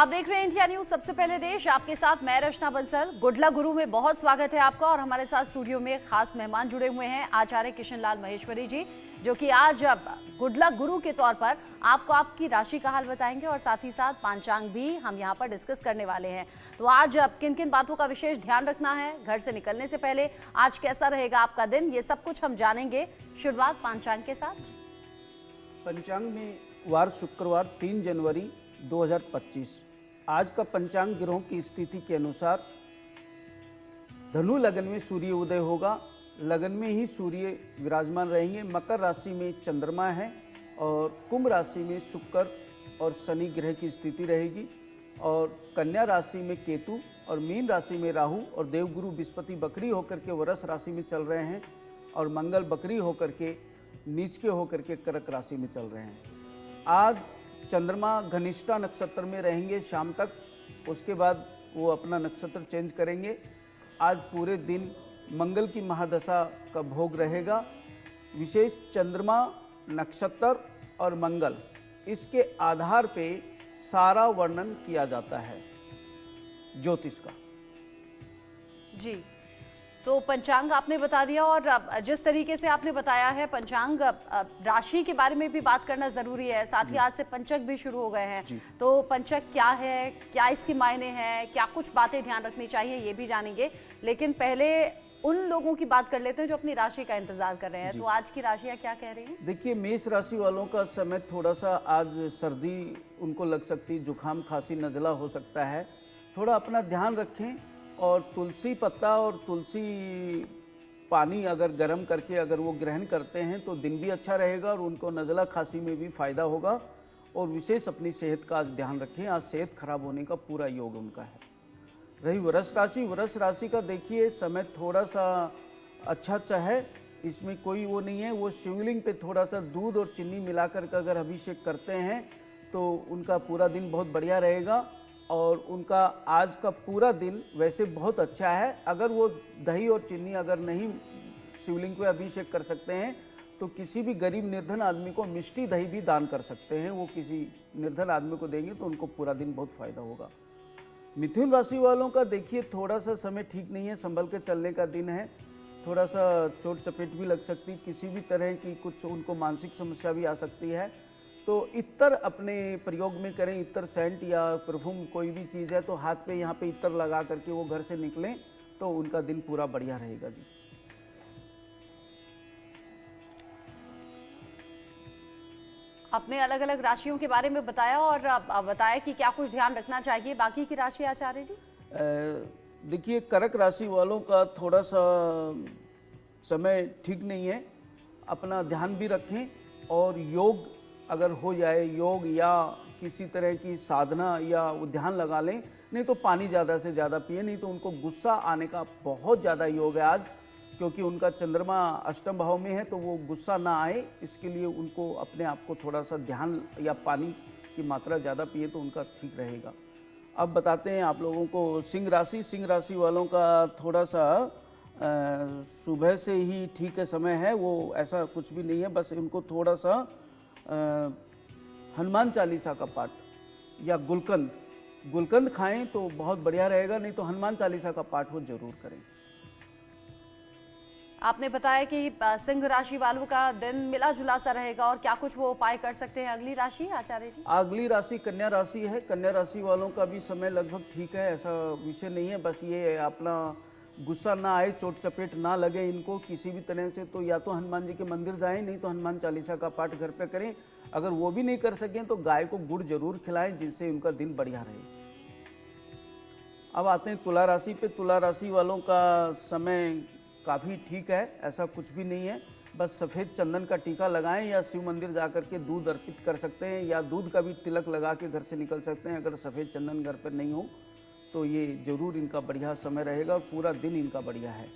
आप देख रहे हैं इंडिया न्यूज सबसे पहले देश। आपके साथ मैं रचना बंसल। गुडला गुरु में बहुत स्वागत है आपका। और हमारे साथ स्टूडियो में खास मेहमान जुड़े हुए हैं आचार्य किशन लाल महेश्वरी जी, जो कि आज गुडला गुरु के तौर पर आपको आपकी राशि का हाल बताएंगे और साथ ही साथ पांचांग भी हम यहाँ पर डिस्कस करने वाले हैं। तो आज किन किन बातों का विशेष ध्यान रखना है, घर से निकलने से पहले आज कैसा रहेगा आपका दिन, ये सब कुछ हम जानेंगे। शुरुआत पांचांग के साथ। पंचांग में वार शुक्रवार 3 जनवरी 2025। आज का पंचांग ग्रहों की स्थिति के अनुसार धनु लगन में सूर्य उदय होगा। लगन में ही सूर्य विराजमान रहेंगे। मकर राशि में चंद्रमा है और कुंभ राशि में शुक्र और शनि ग्रह की स्थिति रहेगी। और कन्या राशि में केतु और मीन राशि में राहु और देवगुरु बृहस्पति बकरी होकर के वृष राशि में चल रहे हैं और मंगल बकरी होकर के नीच के होकर के कर्क राशि में चल रहे हैं। आज चंद्रमा घनिष्ठा नक्षत्र में रहेंगे शाम तक, उसके बाद वो अपना नक्षत्र चेंज करेंगे। आज पूरे दिन मंगल की महादशा का भोग रहेगा। विशेष चंद्रमा, नक्षत्र और मंगल, इसके आधार पे सारा वर्णन किया जाता है ज्योतिष का। जी, तो पंचांग आपने बता दिया और जिस तरीके से आपने बताया है पंचांग, राशि के बारे में भी बात करना जरूरी है। साथ ही आज से पंचक भी शुरू हो गए हैं, तो पंचक क्या है, क्या इसके मायने हैं, क्या कुछ बातें ध्यान रखनी चाहिए, ये भी जानेंगे। लेकिन पहले उन लोगों की बात कर लेते हैं जो अपनी राशि का इंतजार कर रहे हैं। तो आज की राशियां क्या कह रही हैं? देखिए, मेष राशि वालों का समय थोड़ा सा आज सर्दी उनको लग सकती, जुकाम खांसी नज़ला हो सकता है। थोड़ा अपना ध्यान रखें और तुलसी पत्ता और तुलसी पानी अगर गर्म करके अगर वो ग्रहण करते हैं तो दिन भी अच्छा रहेगा और उनको नज़ला खांसी में भी फ़ायदा होगा। और विशेष अपनी सेहत का आज ध्यान रखें। आज सेहत खराब होने का पूरा योग उनका है। रही वृष राशि, वृष राशि का देखिए समय थोड़ा सा अच्छा है, इसमें कोई वो नहीं है। वो शिवलिंग पे थोड़ा सा दूध और चीनी मिलाकर के अगर अभिषेक करते हैं तो उनका पूरा दिन बहुत बढ़िया रहेगा। और उनका आज का पूरा दिन वैसे बहुत अच्छा है। अगर वो दही और चीनी अगर नहीं शिवलिंग पे अभिषेक कर सकते हैं तो किसी भी गरीब निर्धन आदमी को मिष्टी दही भी दान कर सकते हैं। वो किसी निर्धन आदमी को देंगे तो उनको पूरा दिन बहुत फायदा होगा। मिथुन राशि वालों का देखिए थोड़ा सा समय ठीक नहीं है, संभल के चलने का दिन है। थोड़ा सा चोट चपेट भी लग सकती, किसी भी तरह की कुछ उनको मानसिक समस्या भी आ सकती है। तो इत्र अपने प्रयोग में करें। इत्र सेंट या परफ्यूम कोई भी चीज़ है तो हाथ पे यहाँ पे इत्र लगा करके वो घर से निकलें तो उनका दिन पूरा बढ़िया रहेगा जी। आपने अलग अलग राशियों के बारे में बताया और बताया कि क्या कुछ ध्यान रखना चाहिए। बाकी की राशि आचार्य जी? देखिए, कर्क राशि वालों का थोड़ा सा समय ठीक नहीं है, अपना ध्यान भी रखें। और योग अगर हो जाए, योग या किसी तरह की साधना या ध्यान लगा लें, नहीं तो पानी ज़्यादा से ज़्यादा पिए। नहीं तो उनको गुस्सा आने का बहुत ज़्यादा योग है आज, क्योंकि उनका चंद्रमा अष्टम भाव में है तो वो गुस्सा ना आए, इसके लिए उनको अपने आप को थोड़ा सा ध्यान या पानी की मात्रा ज़्यादा पिए तो उनका ठीक रहेगा। अब बताते हैं आप लोगों को सिंह राशि। सिंह राशि वालों का थोड़ा सा सुबह से ही ठीक है समय है, वो ऐसा कुछ भी नहीं है। बस उनको थोड़ा सा हनुमान चालीसा का पाठ या गुलकंद खाएं तो बहुत बढ़िया रहेगा। नहीं तो हनुमान चालीसा का पाठ वो जरूर करें। आपने बताया कि सिंह राशि वालों का दिन मिला जुला सा रहेगा और क्या कुछ वो उपाय कर सकते हैं। अगली राशि आचार्य जी? अगली राशि कन्या राशि है। कन्या राशि वालों का भी समय लगभग ठीक है, ऐसा विषय नहीं है। बस ये अपना गुस्सा ना आए, चोट चपेट ना लगे इनको किसी भी तरह से, तो या तो हनुमान जी के मंदिर जाएं, नहीं तो हनुमान चालीसा का पाठ घर पे करें। अगर वो भी नहीं कर सकें तो गाय को गुड़ जरूर खिलाएं, जिससे उनका दिन बढ़िया रहे। अब आते हैं तुला राशि पे। तुला राशि वालों का समय काफ़ी ठीक है, ऐसा कुछ भी नहीं है। बस सफ़ेद चंदन का टीका लगाएं या शिव मंदिर जा कर के दूध अर्पित कर सकते हैं या दूध का भी तिलक लगा के घर से निकल सकते हैं। अगर सफ़ेद चंदन घर पर नहीं हो तो ये जरूर इनका बढ़िया समय रहेगा और पूरा दिन इनका बढ़िया है।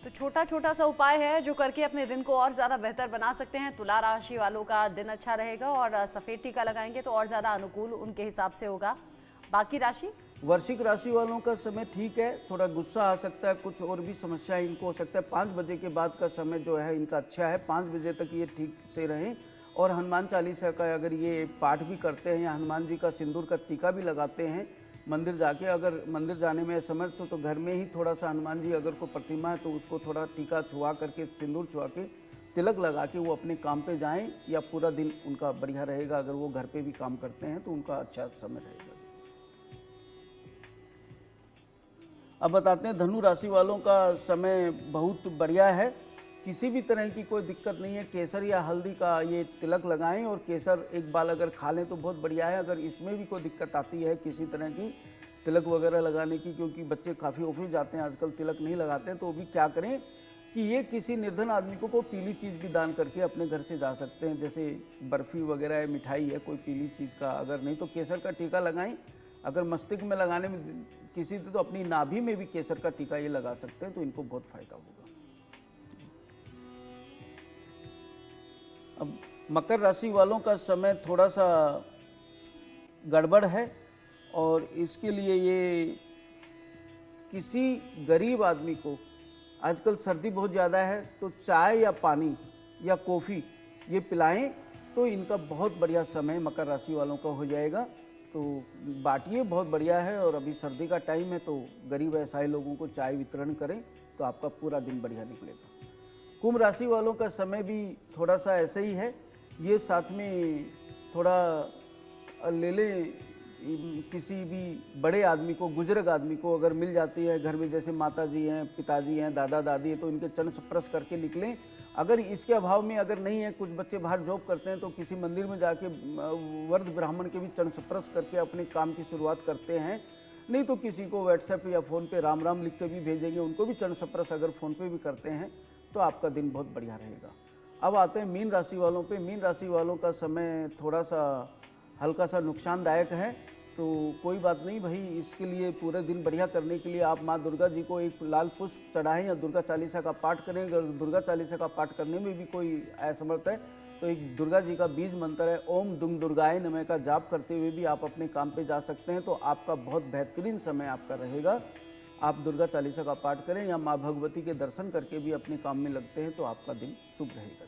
तो छोटा छोटा सा उपाय है जो करके अपने दिन को और ज़्यादा बेहतर बना सकते हैं। तुला राशि वालों का दिन अच्छा रहेगा और सफ़ेद टीका लगाएंगे तो और ज़्यादा अनुकूल उनके हिसाब से होगा। बाकी राशि? वृश्चिक राशि वालों का समय ठीक है, थोड़ा गुस्सा आ सकता है, कुछ और भी समस्या इनको हो सकता है। 5 बजे के बाद का समय जो है इनका अच्छा है, 5 बजे तक ये ठीक से रहें और हनुमान चालीसा का अगर ये पाठ भी करते हैं या हनुमान जी का सिंदूर का टीका भी लगाते हैं मंदिर जाके, अगर मंदिर जाने में असमर्थ हो तो घर में ही थोड़ा सा हनुमान जी अगर कोई प्रतिमा है तो उसको थोड़ा टीका छुआ करके, सिंदूर छुआ के, तिलक लगा के वो अपने काम पे जाएं, या पूरा दिन उनका बढ़िया रहेगा। अगर वो घर पे भी काम करते हैं तो उनका अच्छा समय रहेगा। अब बताते हैं धनु राशि वालों का समय बहुत बढ़िया है, किसी भी तरह की कोई दिक्कत नहीं है। केसर या हल्दी का ये तिलक लगाएं और केसर एक बाल अगर खा लें तो बहुत बढ़िया है। अगर इसमें भी कोई दिक्कत आती है किसी तरह की तिलक वगैरह लगाने की, क्योंकि बच्चे काफ़ी ऑफिस जाते हैं आजकल, तिलक नहीं लगाते हैं, तो भी क्या करें कि ये किसी निर्धन आदमी को पीली चीज़ भी दान करके अपने घर से जा सकते हैं, जैसे बर्फ़ी वगैरह है, मिठाई है, कोई पीली चीज़ का। अगर नहीं तो केसर का टीका लगाएं। अगर मस्तिष्क में लगाने में किसी तो अपनी नाभि में भी केसर का टीका ये लगा सकते हैं, तो इनको बहुत फायदा होगा। अब मकर राशि वालों का समय थोड़ा सा गड़बड़ है, और इसके लिए ये किसी गरीब आदमी को, आजकल सर्दी बहुत ज़्यादा है, तो चाय या पानी या कॉफ़ी ये पिलाएं तो इनका बहुत बढ़िया समय मकर राशि वालों का हो जाएगा। तो बांटिए, बहुत बढ़िया है। और अभी सर्दी का टाइम है तो गरीब असहाय लोगों को चाय वितरण करें तो आपका पूरा दिन बढ़िया निकलेगा। कुंभ राशि वालों का समय भी थोड़ा सा ऐसे ही है। ये साथ में थोड़ा ले लें, किसी भी बड़े आदमी को, बुजुर्ग आदमी को अगर मिल जाती है घर में, जैसे माता जी हैं, पिताजी हैं, दादा दादी हैं, तो इनके चरण स्पर्श करके निकलें। अगर इसके अभाव में अगर नहीं है, कुछ बच्चे बाहर जॉब करते हैं, तो किसी मंदिर में जाके वर्ध ब्राह्मण के भी चरण स्पर्श करके अपने काम की शुरुआत करते हैं। नहीं तो किसी को व्हाट्सएप या फ़ोन पे राम राम लिख के भी भेजेंगे, उनको भी चरण स्पर्श अगर फ़ोन पे भी करते हैं तो आपका दिन बहुत बढ़िया रहेगा। अब आते हैं मीन राशि वालों पे। मीन राशि वालों का समय थोड़ा सा हल्का सा नुकसानदायक है, तो कोई बात नहीं भाई, इसके लिए पूरे दिन बढ़िया करने के लिए आप माँ दुर्गा जी को एक लाल पुष्प चढ़ाएं या दुर्गा चालीसा का पाठ करें। अगर दुर्गा चालीसा का पाठ करने में भी कोई असमर्थ है तो एक दुर्गा जी का बीज मंत्र है ओम दुम दुर्गाय नमः का जाप करते हुए भी आप अपने काम पे जा सकते हैं। तो आपका बहुत बेहतरीन समय आपका रहेगा। आप दुर्गा चालीसा का पाठ करें या माँ भगवती के दर्शन करके भी अपने काम में लगते हैं तो आपका दिन शुभ रहेगा।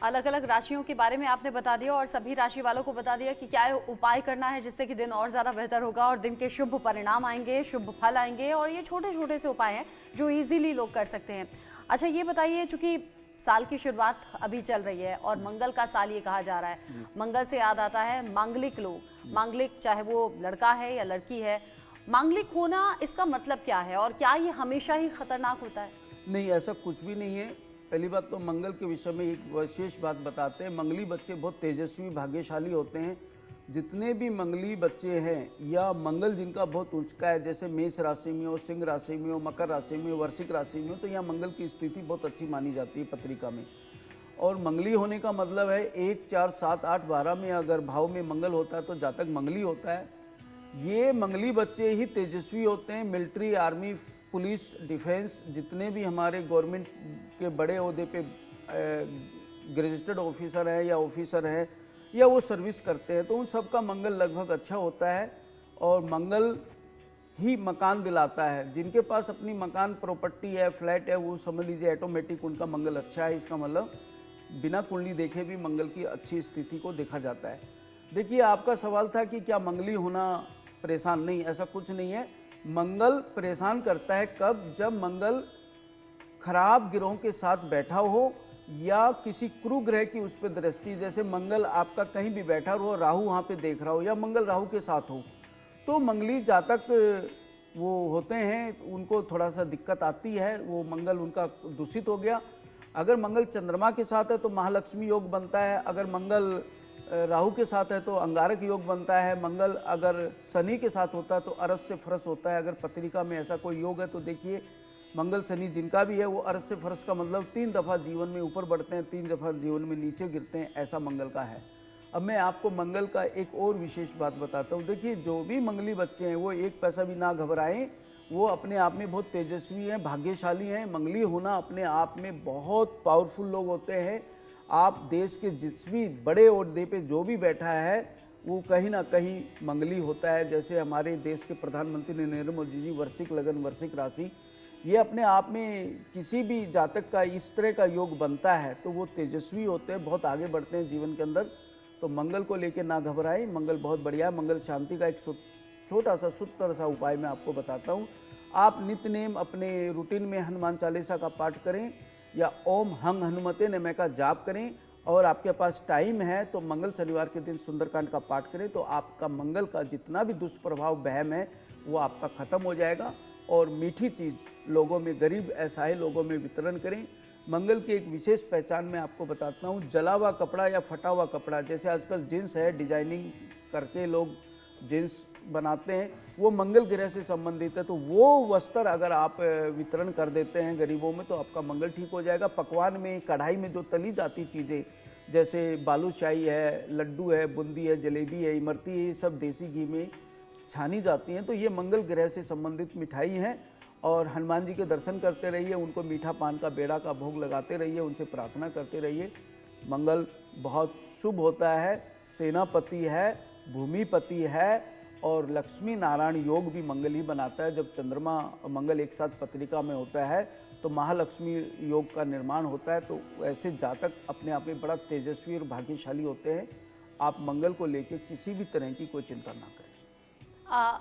अलग अलग राशियों के बारे में आपने बता दिया और सभी राशि वालों को बता दिया कि क्या उपाय करना है जिससे कि दिन और ज़्यादा बेहतर होगा और दिन के शुभ परिणाम आएंगे, शुभ फल आएंगे। और ये छोटे छोटे से उपाय हैं जो इजीली लोग कर सकते हैं। अच्छा ये बताइए, चूंकि साल की शुरुआत अभी चल रही है और मंगल का साल ये कहा जा रहा है, मंगल से याद आता है मांगलिक लोग। मांगलिक चाहे वो लड़का है या लड़की है, मांगलिक होना इसका मतलब क्या है और क्या ये हमेशा ही खतरनाक होता है? नहीं, ऐसा कुछ भी नहीं है। पहली बात तो मंगल के विषय में एक विशेष बात बताते हैं। मंगली बच्चे बहुत तेजस्वी भाग्यशाली होते हैं। जितने भी मंगली बच्चे हैं या मंगल जिनका बहुत ऊंचा है, जैसे मेष राशि में हो, सिंह राशि में हो, मकर राशि में हो, वृश्चिक राशि में हो, तो यहाँ मंगल की स्थिति बहुत अच्छी मानी जाती है पत्रिका में। और मंगली होने का मतलब है 1, 4, 7, 8, 12 में अगर भाव में मंगल होता है तो जातक मंगली होता है। ये मंगली बच्चे ही तेजस्वी होते हैं। मिलिट्री, आर्मी, पुलिस, डिफेंस, जितने भी हमारे गवर्नमेंट के बड़े ओहदे पे ग्रेजुएटेड ऑफिसर हैं या ऑफिसर हैं या वो सर्विस करते हैं, तो उन सब का मंगल लगभग अच्छा होता है। और मंगल ही मकान दिलाता है। जिनके पास अपनी मकान प्रॉपर्टी है, फ्लैट है, वो समझ लीजिए ऑटोमेटिक उनका मंगल अच्छा है। इसका मतलब बिना कुंडली देखे भी मंगल की अच्छी स्थिति को देखा जाता है। देखिए, आपका सवाल था कि क्या मंगली होना परेशान? नहीं, ऐसा कुछ नहीं है। मंगल परेशान करता है कब? जब मंगल खराब ग्रहों के साथ बैठा हो या किसी क्रू ग्रह की उस पर दृष्टि, जैसे मंगल आपका कहीं भी बैठा हो, राहु वहाँ पे देख रहा हो या मंगल राहु के साथ हो, तो मंगली जातक वो होते हैं, उनको थोड़ा सा दिक्कत आती है। वो मंगल उनका दूषित हो गया। अगर मंगल चंद्रमा के साथ है तो महालक्ष्मी योग बनता है। अगर मंगल राहु के साथ है तो अंगारक योग बनता है। मंगल अगर शनि के साथ होता है तो अरस से फरस होता है। अगर पत्रिका में ऐसा कोई योग है तो देखिए, मंगल शनि जिनका भी है वो अरस से फरस का मतलब 3 दफ़ा जीवन में ऊपर बढ़ते हैं, 3 दफ़ा जीवन में नीचे गिरते हैं, ऐसा मंगल का है। अब मैं आपको मंगल का एक और विशेष बात बताता हूँ। देखिए, जो भी मंगली बच्चे हैं वो एक पैसा भी ना घबराएं। वो अपने आप में बहुत तेजस्वी हैं, भाग्यशाली हैं। मंगली होना अपने आप में बहुत पावरफुल लोग होते हैं। आप देश के जिस भी बड़े ओहदे पे जो भी बैठा है वो कहीं ना कहीं मंगली होता है। जैसे हमारे देश के प्रधानमंत्री नरेंद्र मोदी जी वृश्चिक लगन, वृश्चिक राशि, ये अपने आप में किसी भी जातक का इस तरह का योग बनता है तो वो तेजस्वी होते हैं, बहुत आगे बढ़ते हैं जीवन के अंदर। तो मंगल को लेकर ना घबराएं, मंगल बहुत बढ़िया है। मंगल शांति का एक छोटा सा सुंदर सा उपाय मैं आपको बताता हूँ। आप नित्य नेम अपने रूटीन में हनुमान चालीसा का पाठ करें या ओम हंग हनुमते नमः का जाप करें, और आपके पास टाइम है तो मंगल शनिवार के दिन सुंदरकांड का पाठ करें, तो आपका मंगल का जितना भी दुष्प्रभाव वहम है वो आपका खत्म हो जाएगा। और मीठी चीज़ लोगों में, गरीब असहाय लोगों में वितरण करें। मंगल की एक विशेष पहचान मैं आपको बताता हूँ। जला हुआ कपड़ा या फटा हुआ कपड़ा, जैसे आजकल जीन्स है, डिजाइनिंग करके लोग जीन्स बनाते हैं, वो मंगल ग्रह से संबंधित है। तो वो वस्त्र अगर आप वितरण कर देते हैं गरीबों में तो आपका मंगल ठीक हो जाएगा। पकवान में, कढ़ाई में जो तली जाती चीज़ें जैसे बालूशाही है, लड्डू है, बूंदी है, जलेबी है, इमरती है, ये सब देसी घी में छानी जाती हैं, तो ये मंगल ग्रह से संबंधित मिठाई हैं। और हनुमान जी के दर्शन करते रहिए, उनको मीठा पान का बेड़ा का भोग लगाते रहिए, उनसे प्रार्थना करते रहिए। मंगल बहुत शुभ होता है, सेनापति है, भूमिपति है, और लक्ष्मी नारायण योग भी मंगल ही बनाता है। जब चंद्रमा मंगल एक साथ पत्रिका में होता है तो महालक्ष्मी योग का निर्माण होता है। तो ऐसे जातक अपने आप में बड़ा तेजस्वी और भाग्यशाली होते हैं। आप मंगल को लेकर किसी भी तरह की कोई चिंता ना करें।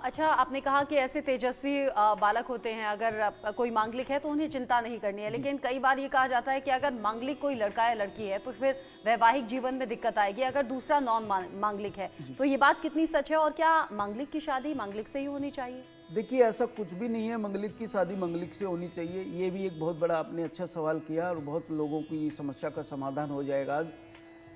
अच्छा, आपने कहा कि ऐसे तेजस्वी बालक होते हैं, अगर कोई मांगलिक है तो उन्हें चिंता नहीं करनी है, लेकिन कई बार ये कहा जाता है कि अगर मांगलिक कोई लड़का या लड़की है तो फिर वैवाहिक जीवन में दिक्कत आएगी अगर दूसरा नॉन मांगलिक है। तो ये बात कितनी सच है, और क्या मांगलिक की शादी मांगलिक से ही होनी चाहिए? देखिए, ऐसा कुछ भी नहीं है, मंगलिक की शादी मंगलिक से होनी चाहिए। ये भी एक बहुत बड़ा आपने अच्छा सवाल किया और बहुत लोगों की समस्या का समाधान हो जाएगा आज।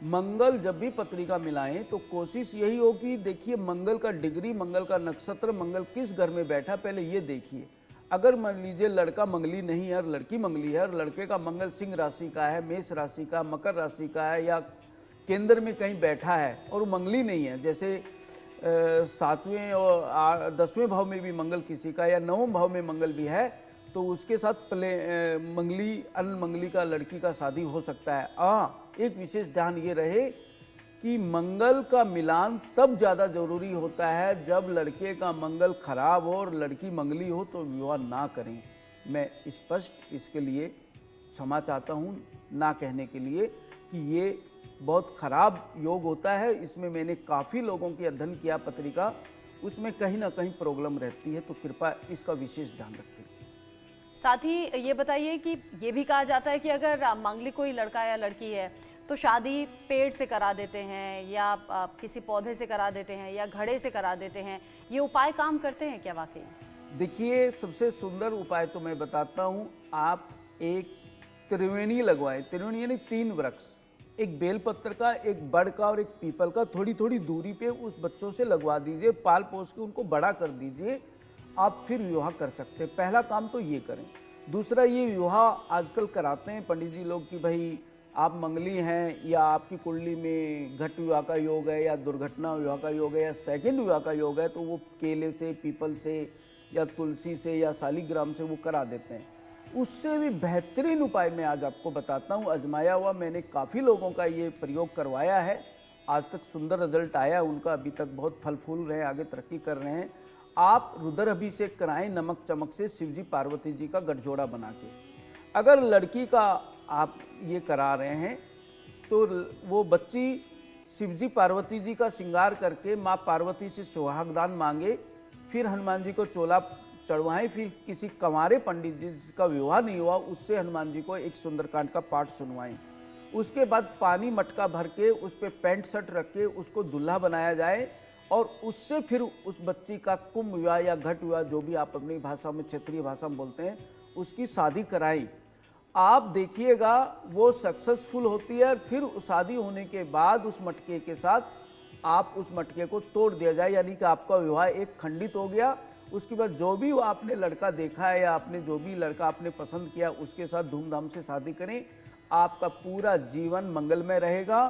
मंगल जब भी पत्रिका मिलाएं तो कोशिश यही हो कि देखिए मंगल का डिग्री, मंगल का नक्षत्र, मंगल किस घर में बैठा, पहले ये देखिए। अगर मान लीजिए लड़का मंगली नहीं है और लड़की मंगली है, और लड़के का मंगल सिंह राशि का है, मेष राशि का, मकर राशि का है, या केंद्र में कहीं बैठा है और मंगली नहीं है, जैसे 7वें और 10वें भाव में भी मंगल किसी का, या 9वें भाव में मंगल भी है, तो उसके साथ मंगली अनमंगली का लड़की का शादी हो सकता है। एक विशेष ध्यान ये रहे कि मंगल का मिलान तब ज़्यादा जरूरी होता है जब लड़के का मंगल खराब हो और लड़की मंगली हो, तो विवाह ना करें। मैं स्पष्ट इसके लिए क्षमा चाहता हूँ ना कहने के लिए कि ये बहुत खराब योग होता है। इसमें मैंने काफ़ी लोगों की अध्ययन किया पत्रिका, उसमें कहीं ना कहीं प्रॉब्लम रहती है, तो कृपया इसका विशेष ध्यान रखें। साथ ही ये बताइए कि ये भी कहा जाता है कि अगर मांगलिक कोई लड़का या लड़की है तो शादी पेड़ से करा देते हैं, या किसी पौधे से करा देते हैं, या घड़े से करा देते हैं। ये उपाय काम करते हैं क्या वाकई? देखिए, सबसे सुंदर उपाय तो मैं बताता हूँ। आप एक त्रिवेणी लगवाएं, त्रिवेणी यानी 3 वृक्ष, एक बेलपत्र का, एक बड़ का और एक पीपल का, थोड़ी थोड़ी दूरी पे उस बच्चों से लगवा दीजिए, पाल पोस के उनको बड़ा कर दीजिए। आप फिर विवाह कर सकते हैं। पहला काम तो ये करें। दूसरा, ये विवाह आजकल कराते हैं पंडित जी लोग कि भाई आप मंगली हैं या आपकी कुंडली में घट विवाह का योग है या दुर्घटना विवाह का योग है या सेकंड विवाह का योग है, तो वो केले से, पीपल से या तुलसी से या शालिग्राम से वो करा देते हैं। उससे भी बेहतरीन उपाय मैं आज आपको बताता हूँ, आजमाया हुआ, मैंने काफ़ी लोगों का ये प्रयोग करवाया है, आज तक सुंदर रिजल्ट आया उनका, अभी तक बहुत फल फूल रहे हैं, आगे तरक्की कर रहे हैं। आप रुद्र अभिषेक कराएं नमक चमक से शिवजी पार्वती जी का गठजोड़ा बना के। अगर लड़की का आप ये करा रहे हैं तो वो बच्ची शिवजी पार्वती जी का श्रृंगार करके माँ पार्वती से सुहागदान मांगे, फिर हनुमान जी को चोला चढ़वाएं, फिर किसी कंवारे पंडित जी जिसका विवाह नहीं हुआ उससे हनुमान जी को एक सुंदरकांड का पाठ सुनवाएं। उसके बाद पानी मटका भर के उस पर पैंट शर्ट रख के उसको दूल्हा बनाया जाए, और उससे फिर उस बच्ची का कुंभ विवाह या घट विवाह, जो भी आप अपनी भाषा में, क्षेत्रीय भाषा में बोलते हैं, उसकी शादी कराई। आप देखिएगा वो सक्सेसफुल होती है। फिर शादी होने के बाद उस मटके के साथ आप उस मटके को तोड़ दिया जाए, यानी कि आपका विवाह एक खंडित हो गया। उसके बाद जो भी आपने लड़का देखा है या आपने जो भी लड़का आपने पसंद किया उसके साथ धूमधाम से शादी करें। आपका पूरा जीवन मंगलमय रहेगा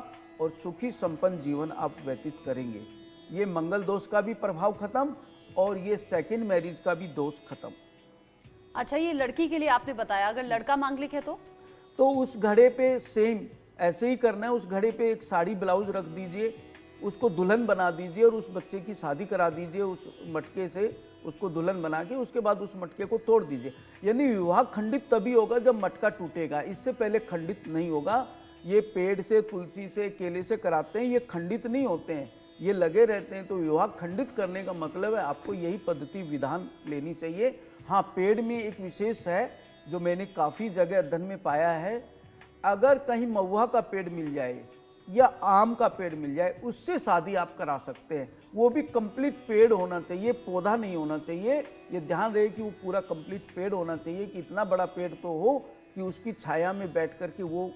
और सुखी संपन्न जीवन आप व्यतीत करेंगे। ये मंगल दोष का भी प्रभाव खत्म और ये सेकंड मैरिज का भी दोष खत्म। अच्छा, ये लड़की के लिए आपने बताया, अगर लड़का मांगलिक है तो उस घड़े पे सेम ऐसे ही करना है। उस घड़े पे एक साड़ी ब्लाउज रख दीजिए, उसको दुल्हन बना दीजिए और उस बच्चे की शादी करा दीजिए उस मटके से। उसको दुल्हन बना के उसके बाद उस मटके को तोड़ दीजिए। यानी विवाह खंडित तभी होगा जब मटका टूटेगा, इससे पहले खंडित नहीं होगा। ये पेड़ से, तुलसी से, केले से कराते हैं, ये खंडित नहीं होते हैं, ये लगे रहते हैं। तो विवाह खंडित करने का मतलब है आपको यही पद्धति विधान लेनी चाहिए। हाँ, पेड़ में एक विशेष है जो मैंने काफ़ी जगह अध्ययन में पाया है, अगर कहीं महुआ का पेड़ मिल जाए या आम का पेड़ मिल जाए, उससे शादी आप करा सकते हैं। वो भी कंप्लीट पेड़ होना चाहिए, पौधा नहीं होना चाहिए। ये ध्यान रहे कि वो पूरा कंप्लीट पेड़ होना चाहिए, कि इतना बड़ा पेड़ तो हो कि उसकी छाया में बैठ कर के वो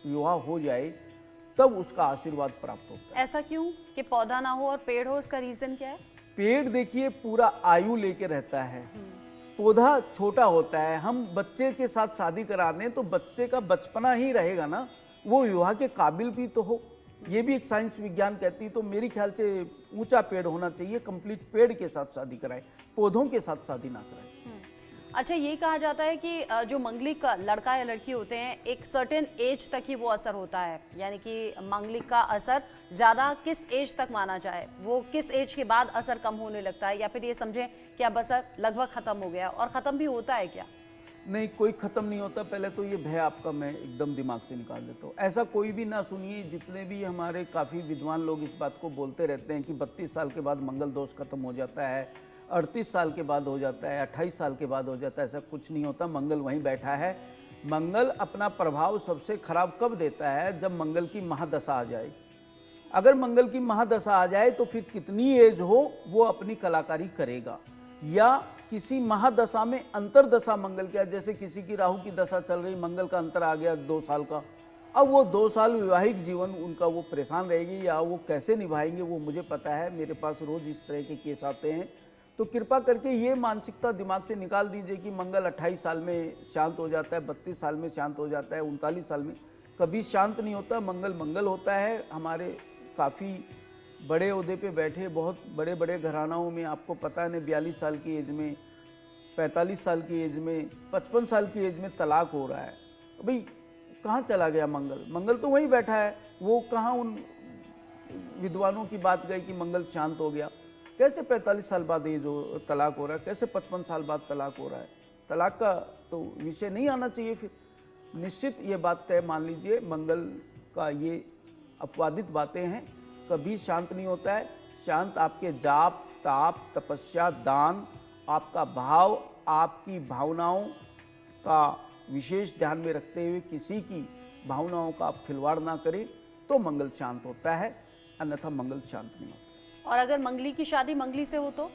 विवाह हो जाए, तब उसका आशीर्वाद प्राप्त होता है। ऐसा क्यों कि पौधा ना हो और पेड़ हो, उसका रीजन क्या है? पेड़ देखिए पूरा आयु लेके रहता है, पौधा छोटा होता है। हम बच्चे के साथ शादी करा दें तो बच्चे का बचपना ही रहेगा ना, वो विवाह के काबिल भी तो हो। ये भी एक साइंस विज्ञान कहती है। तो मेरे ख्याल से ऊंचा पेड़ होना चाहिए, कंप्लीट पेड़ के साथ शादी कराएं, पौधों के साथ शादी ना कराएं। अच्छा, ये कहा जाता है कि जो मंगलिक का लड़का या लड़की होते हैं, एक सर्टेन एज तक ही वो असर होता है, यानी कि मंगलिक का असर ज़्यादा किस एज तक माना जाए, वो किस एज के बाद असर कम होने लगता है, या फिर ये समझें कि अब असर लगभग ख़त्म हो गया, और ख़त्म भी होता है क्या? नहीं, कोई ख़त्म नहीं होता। पहले तो ये भय आपका मैं एकदम दिमाग से निकाल देता हूँ। ऐसा कोई भी ना सुनिए। जितने भी हमारे काफ़ी विद्वान लोग इस बात को बोलते रहते हैं कि 32 साल के बाद मंगल दोष खत्म हो जाता है, 38 साल के बाद हो जाता है, 28 साल के बाद हो जाता है, ऐसा कुछ नहीं होता। मंगल वहीं बैठा है। मंगल अपना प्रभाव सबसे खराब कब देता है? जब मंगल की महादशा आ जाए। अगर मंगल की महादशा आ जाए तो फिर कितनी एज हो वो अपनी कलाकारी करेगा। या किसी महादशा में अंतरदशा मंगल क्या, जैसे किसी की राहु की दशा चल रही, मंगल का अंतर आ गया 2 साल का, अब वो 2 साल वैवाहिक जीवन उनका वो परेशान रहेगी, या वो कैसे निभाएंगे वो मुझे पता है। मेरे पास रोज़ इस तरह के केस आते हैं। तो कृपा करके ये मानसिकता दिमाग से निकाल दीजिए कि मंगल 28 साल में शांत हो जाता है, 32 साल में शांत हो जाता है, 39 साल में कभी शांत नहीं होता। मंगल मंगल होता है। हमारे काफ़ी बड़े ओहदे पे बैठे बहुत बड़े बड़े घरानाओं में आपको पता है, 42 साल की एज में, 45 साल की एज में, 55 साल की एज में तलाक हो रहा है। भाई कहाँ चला गया मंगल? मंगल तो वहीं बैठा है। वो कहाँ उन विद्वानों की बात गई कि मंगल शांत हो गया? कैसे 45 साल बाद ये जो तलाक हो रहा है, कैसे 55 साल बाद तलाक हो रहा है? तलाक का तो विषय नहीं आना चाहिए। फिर निश्चित ये बात तय मान लीजिए, मंगल का ये अपवादित बातें हैं, कभी शांत नहीं होता है। शांत आपके जाप, ताप, तपस्या, दान, आपका भाव, आपकी भावनाओं का विशेष ध्यान में रखते हुए किसी की भावनाओं का आप खिलवाड़ ना करें तो मंगल शांत होता है, अन्यथा मंगल शांत नहीं होता। और अगर मंगली की शादी मंगली से हो तो?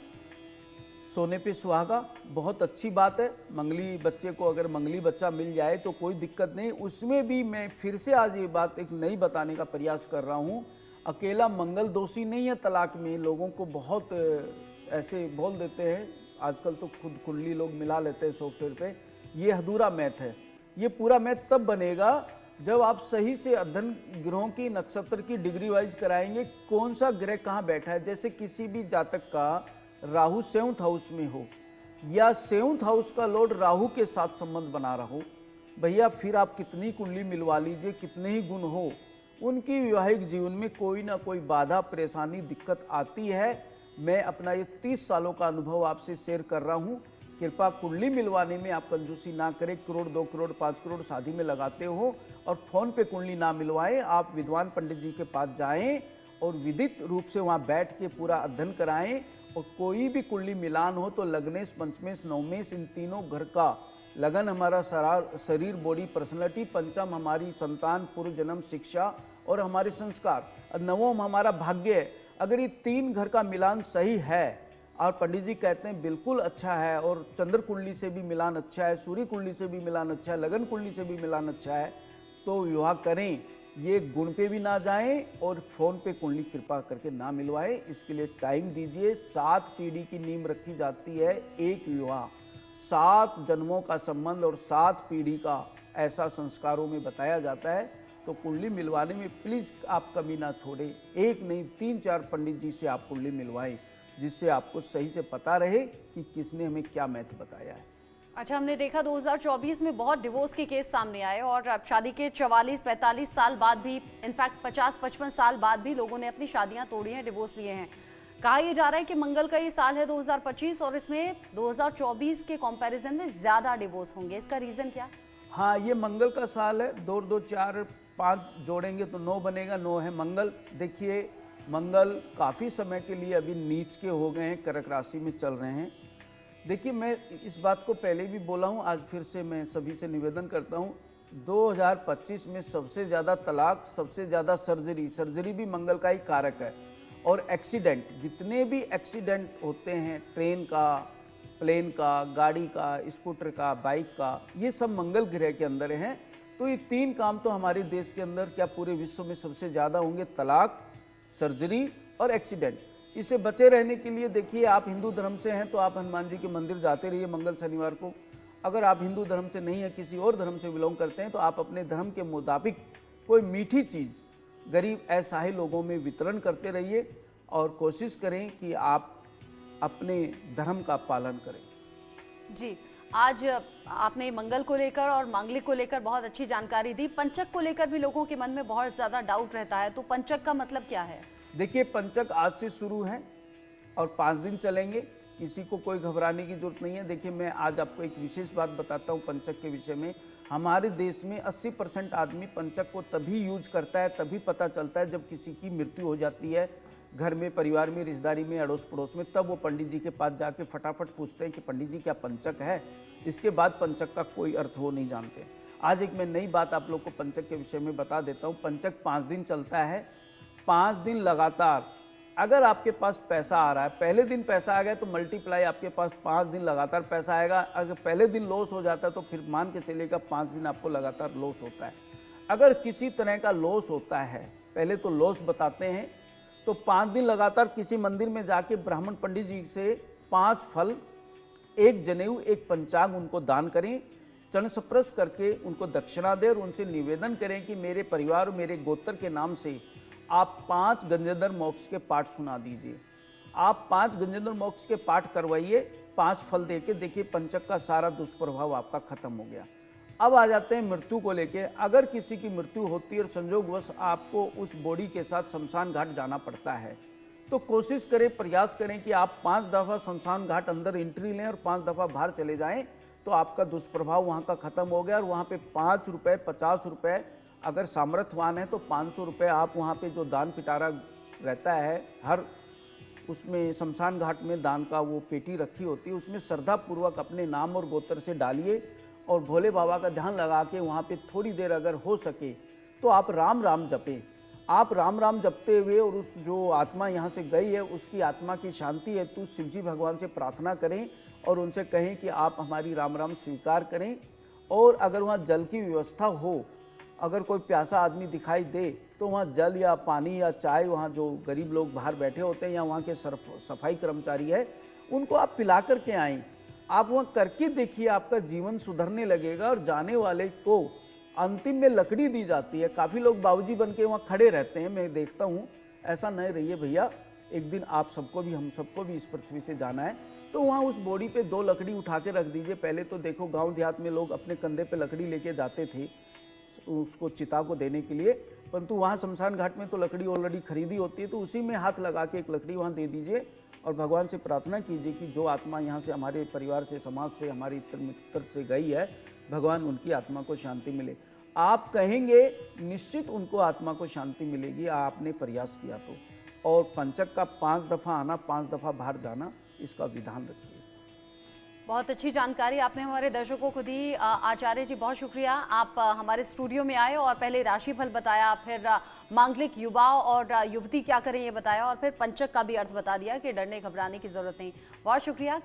सोने पे सुहागा बहुत अच्छी बात है। मंगली बच्चे को अगर मंगली बच्चा मिल जाए तो कोई दिक्कत नहीं। उसमें भी मैं फिर से आज ये बात एक नई बताने का प्रयास कर रहा हूँ। अकेला मंगल दोषी नहीं है तलाक में। लोगों को बहुत ऐसे बोल देते हैं, आजकल तो खुद कुंडली लोग मिला लेते हैं सॉफ्टवेयर पे। ये अधूरा मैथ है। ये पूरा मैथ तब बनेगा जब आप सही से अध्ययन ग्रहों की, नक्षत्र की डिग्री वाइज कराएंगे, कौन सा ग्रह कहाँ बैठा है। जैसे किसी भी जातक का राहु 7th हाउस में हो या 7th हाउस का लॉर्ड राहु के साथ संबंध बना रहा हो, भैया फिर आप कितनी कुंडली मिलवा लीजिए, कितने ही गुण हो, उनकी वैवाहिक जीवन में कोई ना कोई बाधा, परेशानी, दिक्कत आती है। मैं अपना ये 30 सालों का अनुभव आपसे शेयर कर रहा हूँ। कृपा कुंडली मिलवाने में आप कंजूसी ना करें। करोड़, 2 करोड़, 5 करोड़ शादी में लगाते हो और फ़ोन पे कुंडली ना मिलवाएं। आप विद्वान पंडित जी के पास जाएं और विधित रूप से वहाँ बैठ के पूरा अध्ययन कराएं। और कोई भी कुंडली मिलान हो तो लग्नेश, पंचमेश, नवमेश, इन तीनों घर का लगन हमारा शरीर, बॉडी, पर्सनैलिटी, पंचम हमारी संतान, पूर्व जन्म, शिक्षा और हमारे संस्कार, और नवम हमारा भाग्य है। अगर ये 3 घर का मिलान सही है और पंडित जी कहते हैं बिल्कुल अच्छा है, और चंद्र कुंडली से भी मिलान अच्छा है, सूर्य कुंडली से भी मिलान अच्छा है, लगन कुंडली से भी मिलान अच्छा है, तो विवाह करें। ये गुण पे भी ना जाएं और फ़ोन पे कुंडली कृपा करके ना मिलवाएं। इसके लिए टाइम दीजिए। 7 पीढ़ी की नींव रखी जाती है एक विवाह, 7 जन्मों का संबंध और 7 पीढ़ी का ऐसा संस्कारों में बताया जाता है। तो कुंडली मिलवाने में प्लीज़ आप कमी ना छोड़ें। एक नहीं 3-4 पंडित जी से आप कुंडली मिलवाएं, जिससे आपको सही से पता रहे कि किसने हमें क्या मैथ बताया है। अच्छा, हमने देखा 2024 में बहुत डिवोर्स के केस सामने आए, और अब शादी के 44-45 साल बाद भी, इनफैक्ट 50-55 साल बाद भी लोगों ने अपनी शादियां तोड़ी हैं, डिवोर्स लिए हैं। कहा यह जा रहा है कि मंगल का ये साल है 2025 और इसमें 2024 के कंपैरिजन में ज्यादा डिवोर्स होंगे, इसका रीजन क्या? हाँ, ये मंगल का साल है। 2 2 4 5 जोड़ेंगे तो 9 बनेगा। 9 है मंगल। देखिए, मंगल काफ़ी समय के लिए अभी नीच के हो गए हैं, कर्क राशि में चल रहे हैं। देखिए, मैं इस बात को पहले भी बोला हूँ, आज फिर से मैं सभी से निवेदन करता हूँ, 2025 में सबसे ज़्यादा तलाक, सबसे ज़्यादा सर्जरी भी मंगल का ही कारक है। और एक्सीडेंट, जितने भी एक्सीडेंट होते हैं, ट्रेन का, प्लेन का, गाड़ी का, स्कूटर का, बाइक का, ये सब मंगल ग्रह के अंदर हैं। तो ये 3 काम तो हमारे देश के अंदर, क्या पूरे विश्व में सबसे ज़्यादा होंगे, तलाक, सर्जरी और एक्सीडेंट। इसे बचे रहने के लिए देखिए, आप हिंदू धर्म से हैं तो आप हनुमान जी के मंदिर जाते रहिए मंगल शनिवार को। अगर आप हिंदू धर्म से नहीं है, किसी और धर्म से बिलोंग करते हैं, तो आप अपने धर्म के मुताबिक कोई मीठी चीज़ गरीब असहाय लोगों में वितरण करते रहिए और कोशिश करें कि आप अपने धर्म का पालन करें। जी, आज आपने मंगल को लेकर और मांगलिक को लेकर बहुत अच्छी जानकारी दी। पंचक को लेकर भी लोगों के मन में बहुत ज़्यादा डाउट रहता है, तो पंचक का मतलब क्या है? देखिए, पंचक आज से शुरू है और 5 दिन चलेंगे। किसी को कोई घबराने की जरूरत नहीं है। देखिए, मैं आज आपको एक विशेष बात बताता हूँ पंचक के विषय में। हमारे देश में 80% आदमी पंचक को तभी यूज करता है, तभी पता चलता है जब किसी की मृत्यु हो जाती है, घर में, परिवार में, रिश्तेदारी में, अड़ोस पड़ोस में, तब वो पंडित जी के पास जाके फटाफट पूछते हैं कि पंडित जी क्या पंचक है। इसके बाद पंचक का कोई अर्थ वो नहीं जानते। आज एक मैं नई बात आप लोग को पंचक के विषय में बता देता हूँ। पंचक 5 दिन चलता है। 5 दिन लगातार अगर आपके पास पैसा आ रहा है, पहले दिन पैसा आ गया तो मल्टीप्लाई आपके पास 5 दिन लगातार पैसा आएगा। अगर पहले दिन लॉस हो जाता है तो फिर मान के चलिएगा 5 दिन आपको लगातार लॉस होता है। अगर किसी तरह का लॉस होता है, पहले तो लॉस बताते हैं, तो 5 दिन लगातार किसी मंदिर में जाके ब्राह्मण पंडित जी से 5 फल, 1 जनेऊ, 1 पंचांग उनको दान करें। चरण स्पर्श करके उनको दक्षिणा दें और उनसे निवेदन करें कि मेरे परिवार और मेरे गोत्र के नाम से आप 5 गंजेंद्र मोक्ष के पाठ सुना दीजिए। आप 5 गंजेंद्र मोक्ष के पाठ करवाइए, 5 फल देके देखिए पंचक का सारा दुष्प्रभाव आपका खत्म हो गया। अब आ जाते हैं मृत्यु को लेके। अगर किसी की मृत्यु होती है और संजोगवश आपको उस बॉडी के साथ शमशान घाट जाना पड़ता है, तो कोशिश करें, प्रयास करें कि आप 5 दफ़ा शमशान घाट अंदर एंट्री लें और 5 दफ़ा बाहर चले जाएं, तो आपका दुष्प्रभाव वहाँ का खत्म हो गया। और वहाँ पे 5 रुपये, 50 रुपये, अगर सामर्थ्यवान है तो 500 रुपये आप वहाँ पे जो दान पिटारा रहता है, हर उसमें शमशान घाट में दान का वो पेटी रखी होती है, उसमें श्रद्धापूर्वक अपने नाम और गोत्र से डालिए और भोले बाबा का ध्यान लगा के वहाँ पे थोड़ी देर अगर हो सके तो आप राम राम जपें। आप राम राम जपते हुए और उस जो आत्मा यहाँ से गई है उसकी आत्मा की शांति हेतु शिवजी भगवान से प्रार्थना करें और उनसे कहें कि आप हमारी राम राम स्वीकार करें। और अगर वहाँ जल की व्यवस्था हो, अगर कोई प्यासा आदमी दिखाई दे तो वहाँ जल या पानी या चाय, वहाँ जो गरीब लोग बाहर बैठे होते हैं या वहाँ के सफाई कर्मचारी है, उनको आप पिला करके आएँ। आप वहाँ करके देखिए, आपका जीवन सुधरने लगेगा। और जाने वाले को अंतिम में लकड़ी दी जाती है। काफ़ी लोग बाबूजी बन के वहाँ खड़े रहते हैं, मैं देखता हूँ। ऐसा नहीं रहिए भैया, एक दिन आप सबको भी, हम सबको भी इस पृथ्वी से जाना है, तो वहाँ उस बॉडी पे 2 लकड़ी उठा के रख दीजिए। पहले तो देखो गांव देहात में लोग अपने कंधे पे लकड़ी लेके जाते थे उसको चिता को देने के लिए, परंतु वहाँ शमशान घाट में तो लकड़ी ऑलरेडी खरीदी होती है, तो उसी में हाथ लगा के एक लकड़ी वहाँ दे दीजिए और भगवान से प्रार्थना कीजिए कि जो आत्मा यहाँ से, हमारे परिवार से, समाज से, हमारे इतर मित्र से गई है, भगवान उनकी आत्मा को शांति मिले। आप कहेंगे निश्चित उनको आत्मा को शांति मिलेगी, आपने प्रयास किया तो। और पंचक का 5 दफ़ा आना, 5 दफ़ा बाहर जाना, इसका विधान रखिए। बहुत अच्छी जानकारी आपने हमारे दर्शकों को दी। आचार्य जी, बहुत शुक्रिया। आप हमारे स्टूडियो में आए और पहले राशिफल बताया, फिर मांगलिक युवा और युवती क्या करें ये बताया, और फिर पंचक का भी अर्थ बता दिया कि डरने घबराने की जरूरत नहीं। बहुत शुक्रिया।